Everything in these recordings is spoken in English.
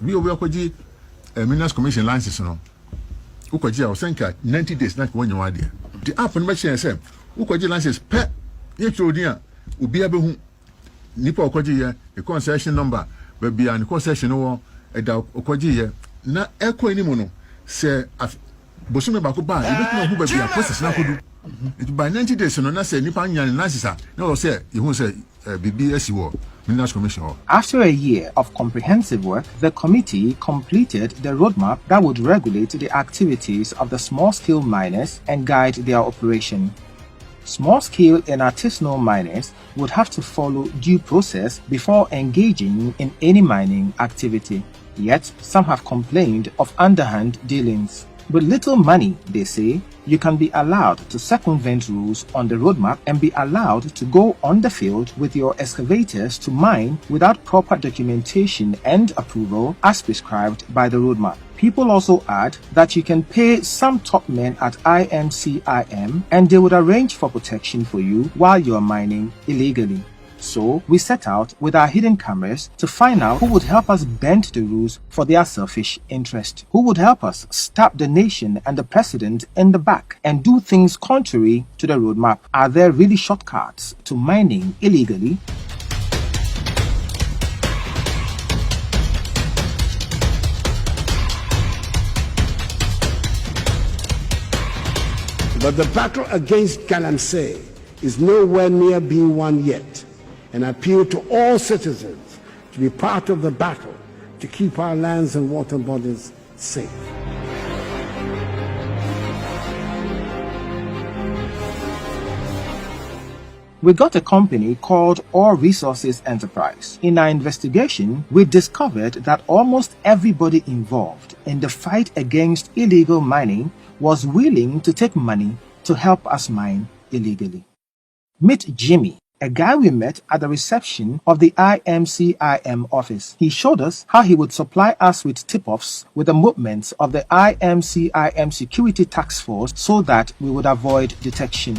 We will Minas Commission license no. Ukoji I think 90 days not when you are there. The app and machine say Ukoji license pet ye chodia ubi abehu nipa okoji ye the concession number baby and concession no eda okoji ye na eko ni mu no say bosume ba ko ba e betima hu baby a process na kodu it by 90 days no na say nipa nya license na say you hu say bibi asiwo. After a year of comprehensive work, the committee completed the roadmap that would regulate the activities of the small-scale miners and guide their operation. Small-scale and artisanal miners would have to follow due process before engaging in any mining activity. Yet, some have complained of underhand dealings. With little money, they say, you can be allowed to circumvent rules on the roadmap and be allowed to go on the field with your excavators to mine without proper documentation and approval as prescribed by the roadmap. People also add that you can pay some top men at IMCIM and they would arrange for protection for you while you are mining illegally. So, we set out with our hidden cameras to find out who would help us bend the rules for their selfish interest. Who would help us stab the nation and the president in the back and do things contrary to the roadmap. Are there really shortcuts to mining illegally? But the battle against Galamsey is nowhere near being won yet. And appeal to all citizens to be part of the battle to keep our lands and water bodies safe. We got a company called Ore Resources Enterprise. In our investigation, we discovered that almost everybody involved in the fight against illegal mining was willing to take money to help us mine illegally. Meet Jimmy, a guy we met at the reception of the IMCIM office. He showed us how he would supply us with tip-offs with the movements of the IMCIM security task force so that we would avoid detection.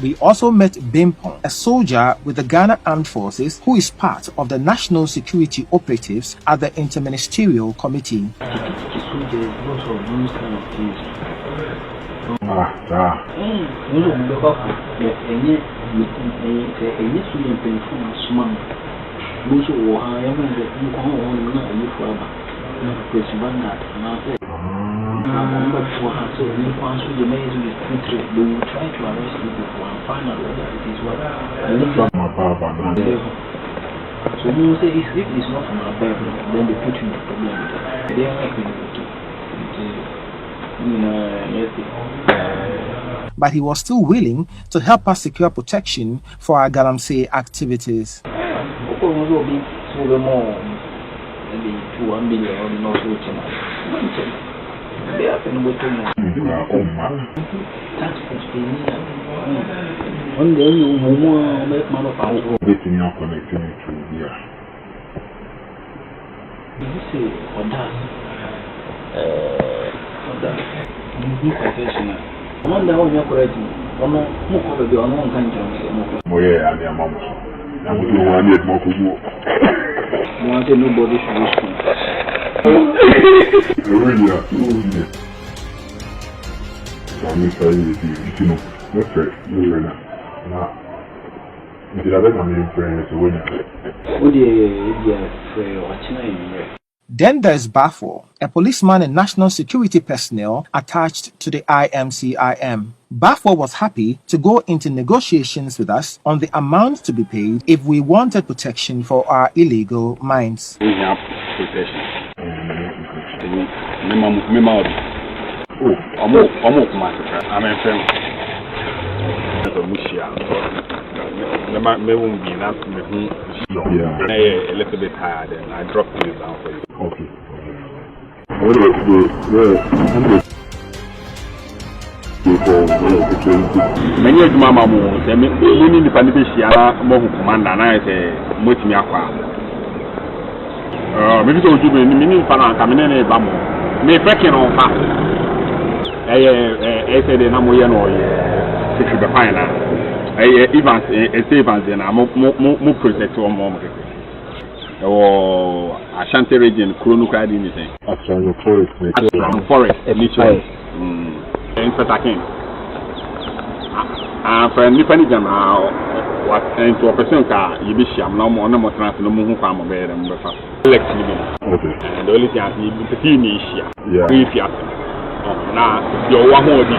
We also met Bimpon, a soldier with the Ghana Armed Forces who is part of the National Security Operatives at the Interministerial Committee. So you say if it's not from our Bible, then they put you in a problem with that. They are not going to. But he was still willing to help us secure protection for our Galamsey activities. One day you will make man of our own. This is not connecting to here. You say, or that? Professional. One day when you're correct, one more probably on one kind of Oh, yeah, I'm your mom. I would do one yet more to you. Want nobody should wish me. Really, I'm sorry, you know, not right, you're right now. Then there's Bafo, a policeman and national security personnel attached to the IMCIM. Bafo was happy to go into negotiations with us on the amount to be paid if we wanted protection for our illegal mines. We have protection. I'm Maybe won't be enough to me. Yeah. A little bit tired and I dropped this down for you. Okay. What about many of Mamma Moon, the meaning the Pandicia, Mohu Commander, and I say, Mutimiaqua. Maybe so you mean Pana coming in a bamo. May pecking on her. I said, Namoyan or Six the Pina. Evans, Evans, and I'm more protect or more. Or Ashanti region, Kurunuka, anything. Forest, emission. In Patakin. For Nippon, what into a person car, you be sham no more, no more transfer, no more farm of bed and breakfast. Let's live in. And the only thing I need to see me here. Yeah. Now, your one more be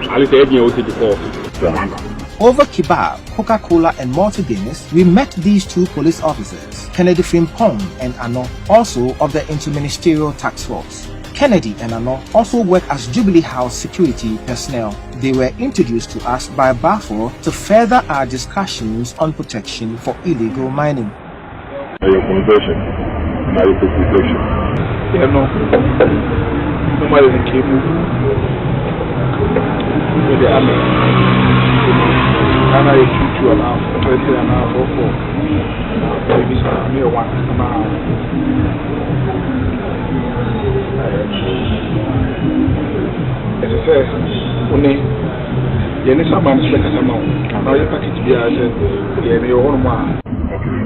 I'll say you before. Over Kibar, Coca-Cola and Malta Guinness, we met these two police officers, Kennedy Frimpong and Ano, also of the Interministerial Task Force. Kennedy and Ano also work as Jubilee House security personnel. They were introduced to us by Bafor to further our discussions on protection for illegal mining. Your conversion, my protection. Yeah, no. Nobody will keep you. With the army. And I shoot you around, 20 an hour or 4. Maybe some near 1 hour. As I said, only Yenny Saman is like a amount. Now you package be as your own man.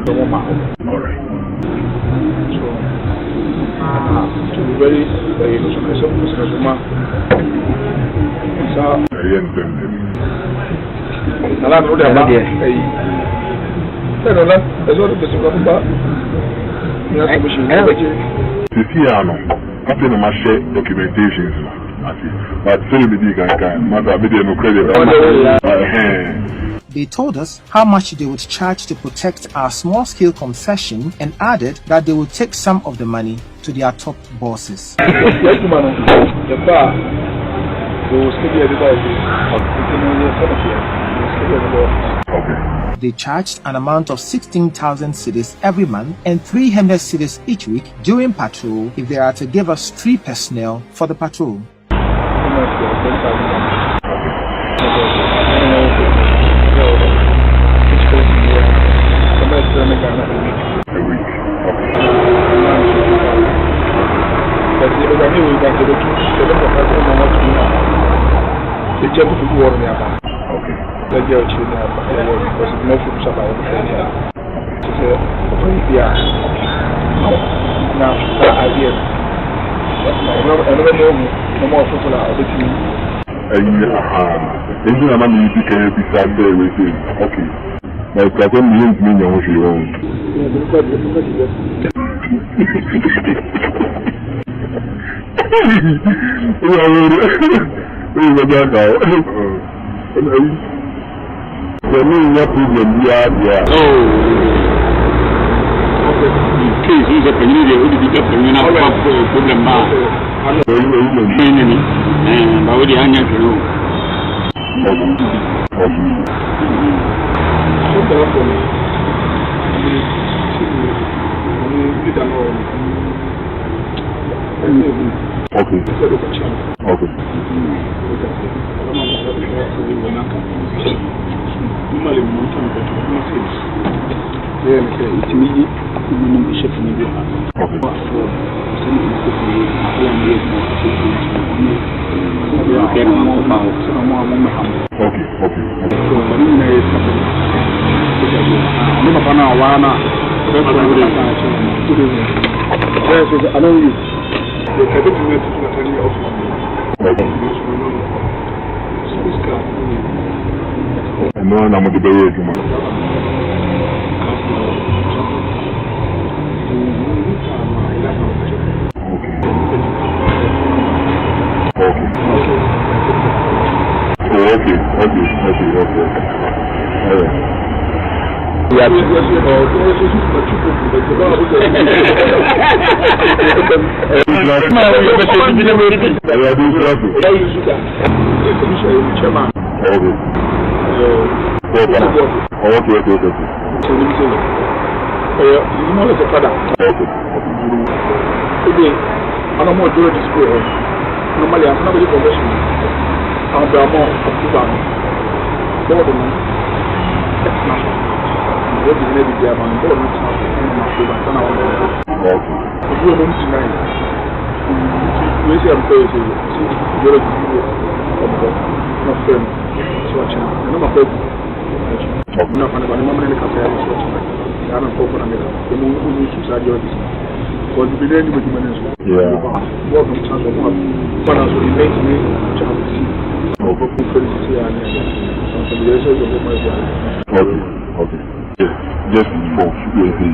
The woman. Alright. So, to be very, very woman. So, I don't know that. I don't know. There's all the person coming back. You have to be sure. After the share documentations, but They told us how much they would charge to protect our small-scale concession and added that they would take some of the money to their top bosses. They charged an amount of 16,000 cedis every month and 300 cedis each week during patrol if they are to give us 3 personnel for the patrol. The girl children because no food about now idea. No more people are between. Okay. But I don't mean your own. The main problem we are here. Case is a community who did get the winner problem. And already hanging through. Okay. Normally, we don't have to it's me, we ship from the no, I'm going to be Okay. So you say, you know the father. Today, I don't want to do this school. Normally, I'm not really professional. I'm the amount of people. More than that's what is maybe there, but more than if you don't tonight, we say I'm crazy. You're a not firm. Swatching. I'm not a I'm not going to moment in the cafe. I don't talk on America. The moon will use to your business. Because the beginning with the management. Yeah. What from chance of one as we make me chance to see. Felicity and some years of my life. Okay. Just for security.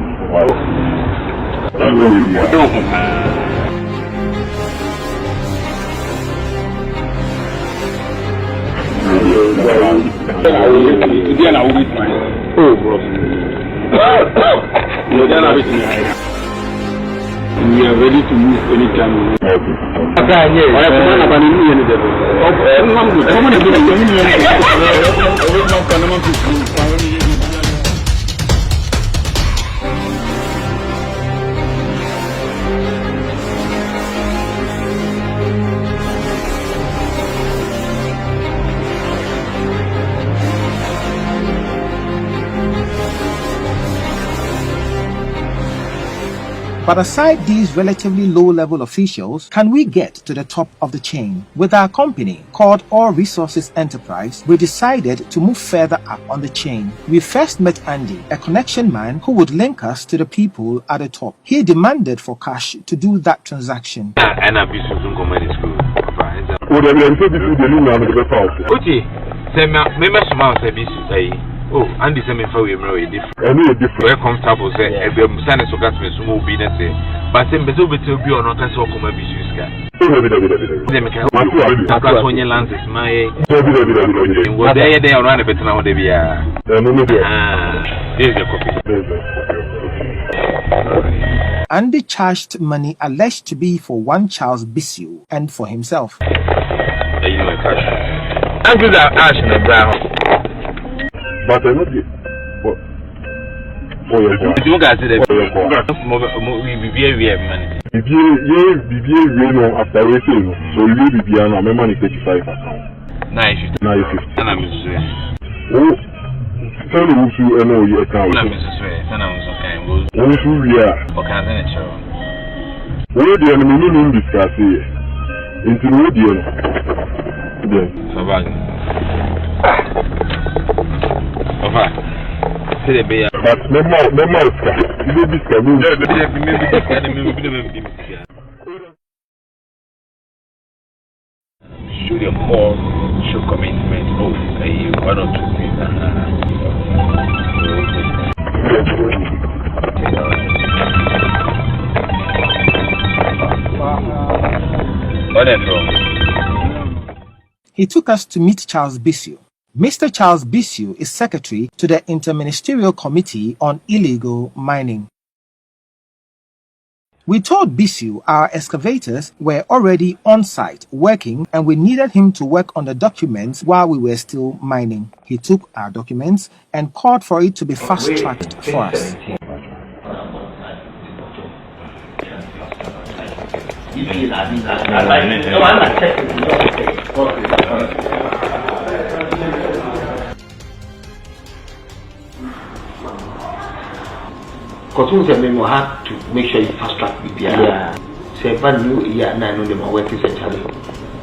We are ready to move anytime. But aside these relatively low-level officials, can we get to the top of the chain? With our company, called All Resources Enterprise, we decided to move further up on the chain. We first met Andy, a connection man who would link us to the people at the top. He demanded for cash to do that transaction. Oh, Andy said me for we different. Very comfortable say e be musane so gas me so mo bi na say. But say bezo beto bi ono ka so koma bi su ska. Dem ka o so nye lances my. Wo dey dey ono na betina wo dey bia. This is the copy. Andy charged money alleged to be for one Charles Bissell and for himself. You know cash. I'm good at ash and brown. But I'm not good. You guys did it. We be money. After waiting, so you will be on my money 35 account. Nice. And I'm oh, tell me who you know your account. I'm okay. Who you are? Okay, then it's where the enemy in discuss here. Into the audio. Then. But member, show your call, show commitment. Oh, one or two things. He took us to meet Charles Bissell. Mr. Charles Bissell is secretary to the Interministerial Committee on Illegal Mining. We told Bissell our excavators were already on site working and we needed him to work on the documents while we were still mining. He took our documents and called for it to be fast-tracked for us. Because we have to make sure you fast track with the say brand new year 9 on the working centrally.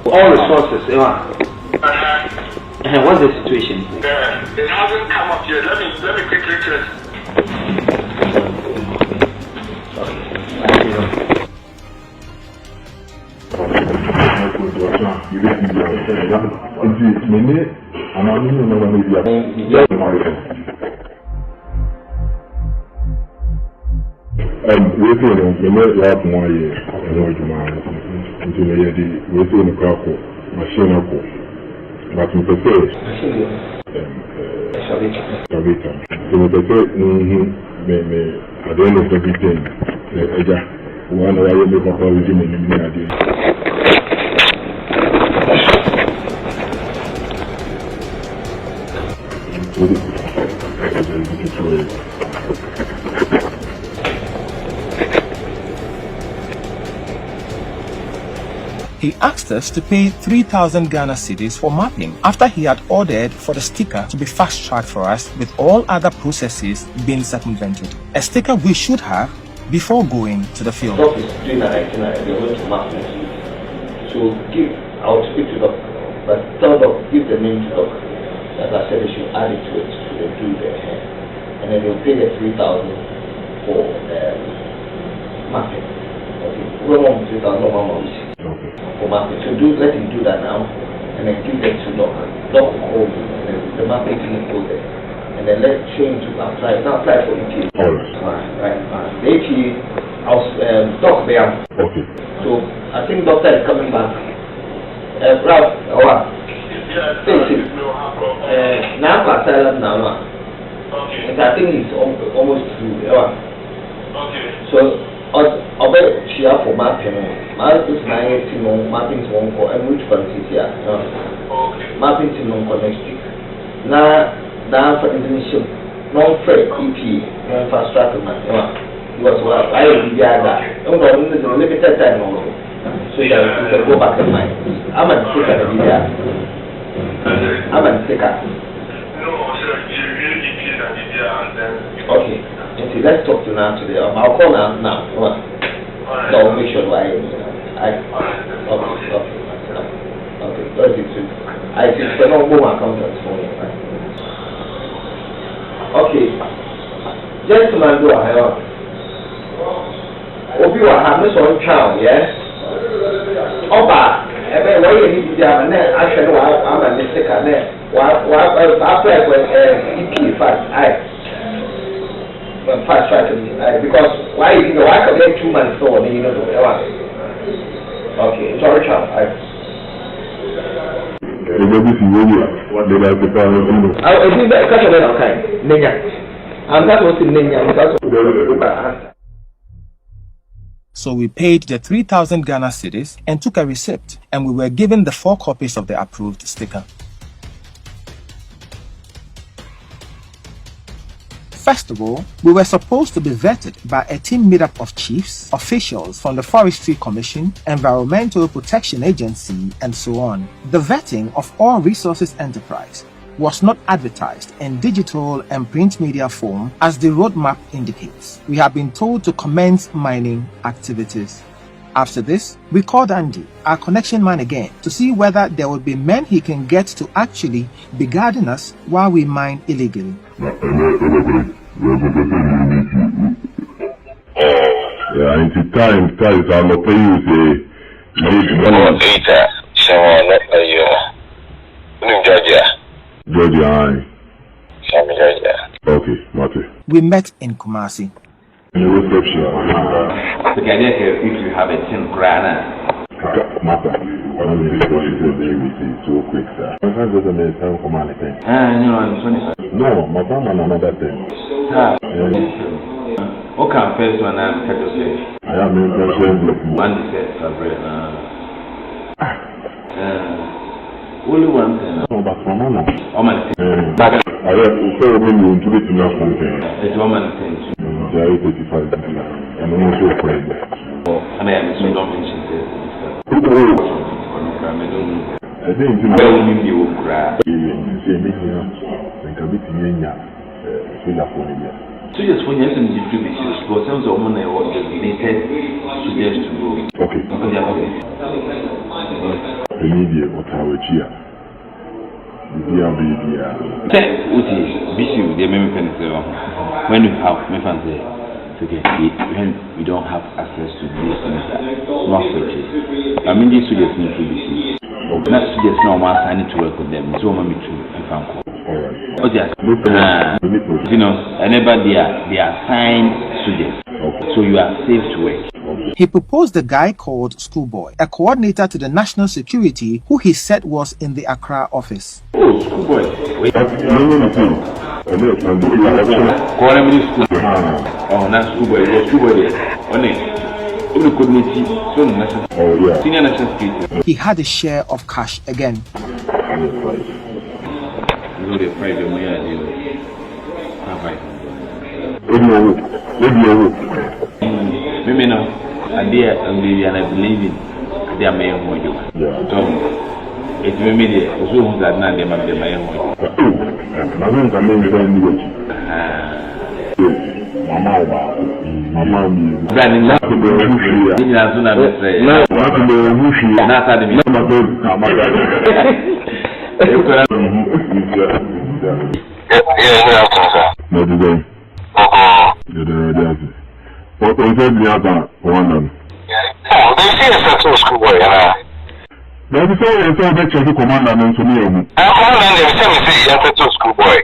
All resources, what's the situation? It hasn't come up yet. Let me quickly check. Waiting on the last 1 year, until the year, waiting on the car, machine, but in the first, so the at the end of everything, one hour you make up with him in the idea. He asked us to pay 3,000 Ghana cedis for mapping after he had ordered for the sticker to be fast-tracked for us with all other processes being circumvented. A sticker we should have before going to the field. Doc is doing an itinerary, they're going to map next week. So I'll speak to Doc, but tell Doc, give the name to Doc. As I said, they should add it to it, so they do their hair. And then they'll pay the 3,000 for mapping. Okay, we want 3,000 for mapping. So let him do that now, and then give it to Doc. Doc will call me, and then the mapping team will go there. And then let's change to apply. Now apply for EPA. Right. The EPA, I'll Doc there. Okay. So I think Doctor is coming back. Ralph, now asylum now. Okay. And I think it's almost through. Okay. So I'll bet she have for mapping. Mapping mapping one for and which one is here. Okay. Mapping to next week. Now for definition, non-fair EP, infrastructure man. It was what I would be that. No, this is a limited time also. So you can go back to mine. I'm a sticker of the year. I'm a sticker. Okay. Let's talk to now today. I'll call now. So I'll make sure okay. That's it. I think the normal accountants for me. Okay. Gentlemen, do I have? Obi wa ha me so ntwa yes. Oba, ebe why you need to have na ahwe no ama me sika na apply for EP fast fast track because why you know why can get 2 months so you know okay, sorry child. So we paid the 3,000 Ghana cedis and took a receipt, and we were given the 4 copies of the approved sticker. First of all, we were supposed to be vetted by a team made up of chiefs, officials from the Forestry Commission, Environmental Protection Agency, and so on. The vetting of All Resources Enterprise was not advertised in digital and print media form as the roadmap indicates. We have been told to commence mining activities. After this, we called Andy, our connection man again, to see whether there would be men he can get to actually be guarding us while we mine illegally. We met in Kumasi. The reception. If you have a tin grana. So quick, sir. My friend doesn't make time for money. No, my family another thing. Okay, first one I'm I am in the one set only one thing. No, but for mama. Oh my thing. I have also been to be to know something. It's woman thing. There is 85 and I'm also afraid. And I am so don't mention this. I think you will cry. Say me here, and can be to so just when you're in the distribution, because some of them are designated suggest to go. Okay. Immediate what I will cheer. When you have when we don't have access to this not purchase. I mean these students need to be not students now assigning to work with them. So mommy to you know, whenever they are assigned students. So you are safe to work. He proposed a guy called Schoolboy, a coordinator to the national security who he said was in the Accra office. Oh, Schoolboy. Wait. Oh, not Schoolboy. Schoolboy. Senior national security. He had a share of cash again. You know the Friday Maybe no. I dear and I believe in I dear may own you. It may be there. So that not the man, my own. What was the other one? Oh, they see a settled schoolboy. There is always a better to command and to me. I'm calling them, say, a settled schoolboy.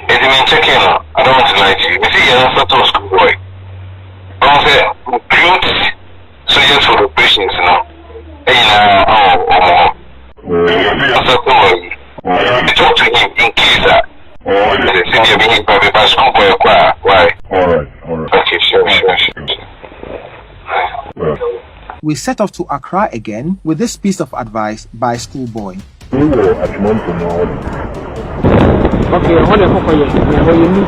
It's been checking. I don't want to lie to you. You see, a settled schoolboy. I'm saying, cute, so yes, for the patients now. I talk to him in case that. Why? Alright. Okay, sure. We set off to Accra again with this piece of advice by Schoolboy. Okay, what a for you. When you need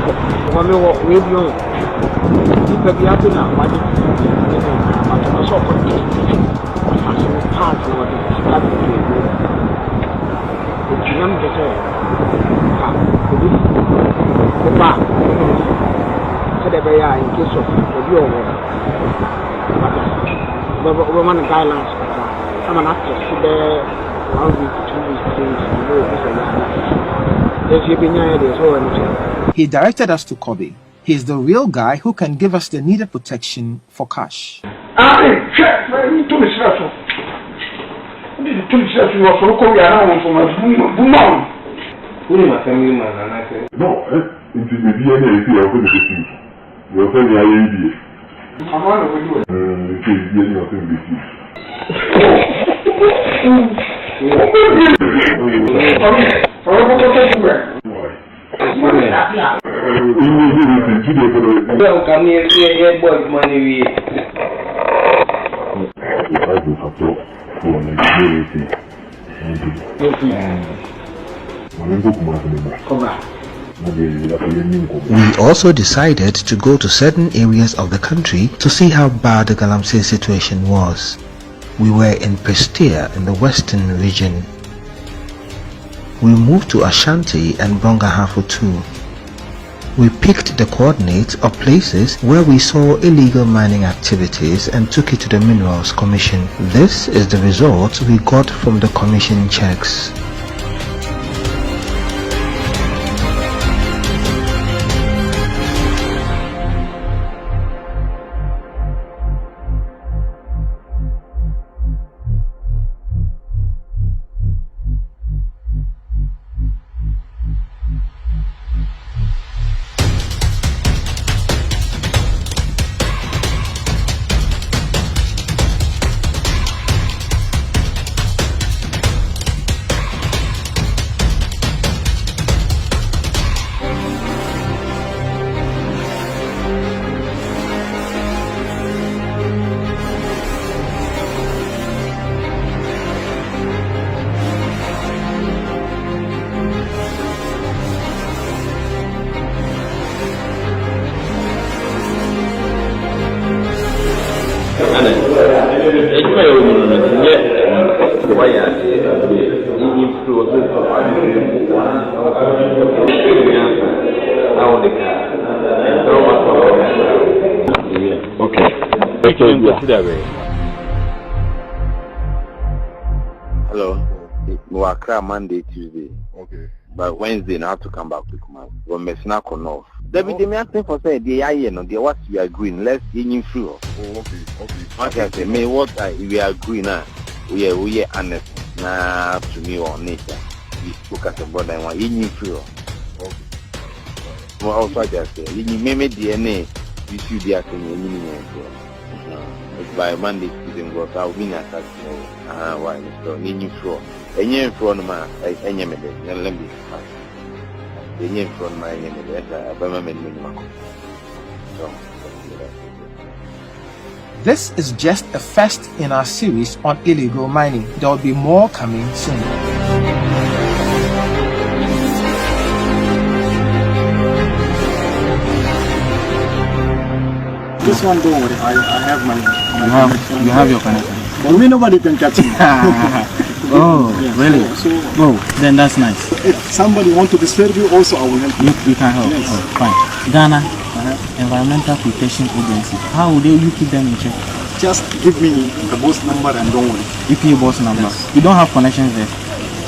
we know. People be happy now. What is so in case of your Roman guidelines. I'm an actress there 1 week, 2 weeks, He directed us to Kobe. He's the real guy who can give us the needed protection for cash. We also decided to go to certain areas of the country to see how bad the Galamsey situation was. We were in Prestea in the western region. We moved to Ashanti and Brongahafu too. We picked the coordinates of places where we saw illegal mining activities and took it to the Minerals Commission. This is the result we got from the commission checks. Hello. We are clear Monday, Tuesday. Okay. But Wednesday, now have to come back to command. We're messing up on off. David, they may ask for say the what we are agreeing. Let's in through. Oh, okay. Okay, say me what we are agreeing now. We are honest. Nah, to me on nature. We spoke as a brother and one in through. Okay. Well, also just say you may DNA. You should be asking me. By Monday, student work, I'll be not at why Mr. Nini Fro. A year from my enemy, and let me pass. A year from my enemy, a minimum. This is just a first in our series on illegal mining. There will be more coming soon. this one, don't worry. I have my You have your connection. For me, nobody can catch me. Oh, Yeah, really? So, then that's nice. if somebody want to disturb you, also I will help you. You can help. Yes. Oh, fine. Ghana Environmental Protection Agency. How would you keep them in check? Just give me the boss number and don't worry. EP boss number. You don't have connections there.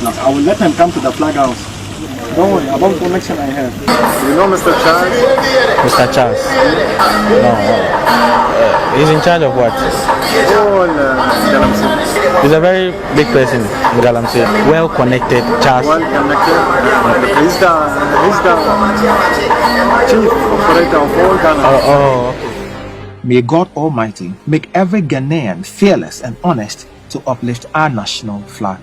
Now, I will let them come to the flag house. Don't worry about connection I have. You know Mr. Charles? Mr. Charles. No. He's in charge of what? Oh, Galamsey. He's a very big person in Galamsey. Well connected, Charles. Well connected. He's the chief operator of all Ghana. Okay. May God Almighty make every Ghanaian fearless and honest to uplift our national flag.